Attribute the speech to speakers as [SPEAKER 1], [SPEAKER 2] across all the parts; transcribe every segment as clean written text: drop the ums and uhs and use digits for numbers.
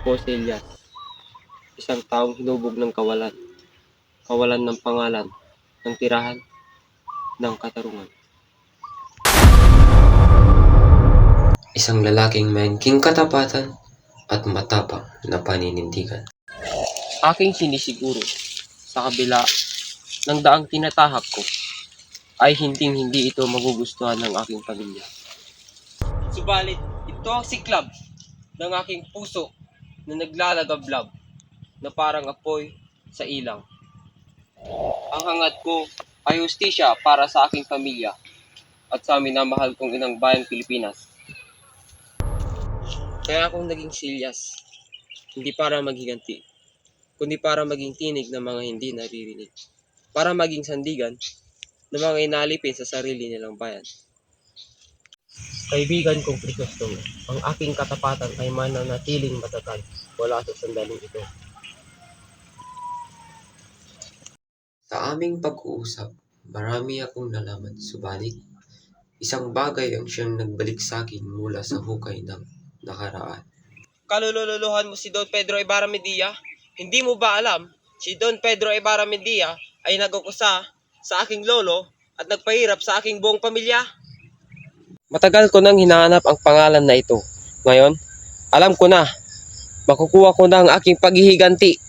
[SPEAKER 1] Ako si Elias, isang taong hinubog ng kawalan, kawalan ng pangalan, ng tirahan, ng katarungan.
[SPEAKER 2] Isang lalaking may katapatan at matapang na paninindigan.
[SPEAKER 1] Aking sinisiguro, sa kabila ng daang tinatahak ko, ay hindi ito magugustuhan ng aking pamilya. Subalit, ito ang siklab ng aking puso na naglalagablab na parang apoy sa ilang. Ang hangad ko ay hustisya para sa aking pamilya at sa minamahal kong inang bayang Pilipinas. Kaya akong naging silyas, hindi para maghiganti, kundi para maging tinig ng mga hindi naririnig, para maging sandigan ng mga inalipin sa sarili nilang bayan. Kaibigan kong Crisostomo, ang aking katapatan ay mananatiling matatag wala sa sandaling ito.
[SPEAKER 2] Sa aming pag-uusap, marami akong nalaman, subalit isang bagay ang siyang nagbalik sa akin mula sa hukay ng nakaraan.
[SPEAKER 1] Kalululuhan mo si Don Pedro Ibarra Medilla? Hindi mo ba alam, si Don Pedro Ibarra Medilla ay nag-ukusa sa aking lolo at nagpahirap sa aking buong pamilya? Matagal ko nang hinahanap ang pangalan na ito. Ngayon, alam ko na, makukuha ko na ang aking paghihiganti.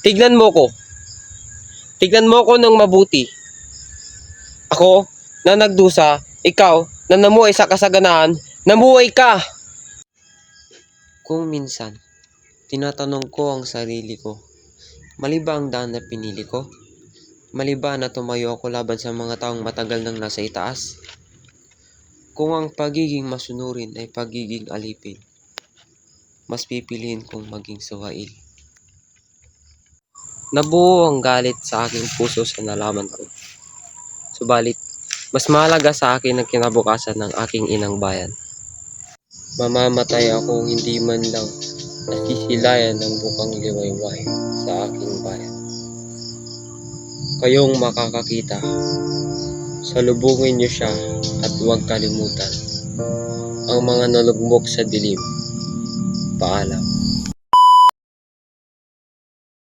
[SPEAKER 1] Tignan mo ko ng mabuti. Ako na nagdusa, ikaw na namuhay sa kasaganaan, namuhay ka!
[SPEAKER 2] Kung minsan, tinatanong ko ang sarili ko, mali ba ang daan na pinili ko? Mali ba na tumayo ako laban sa mga taong matagal nang nasa itaas? Kung ang pagiging masunurin ay pagiging alipin, mas pipiliin kong maging suwail.
[SPEAKER 1] Nabuo ang galit sa aking puso sa nalaman ko. Subalit, mas mahalaga sa akin ang kinabukasan ng aking inang bayan. Mamamatay ako hindi man lang nasisilayan ng bukang liwayway sa aking bayan. Kayong makakakita, salubungin niyo siya at huwag kalimutan ang mga nalugmok sa dilim. Paalam.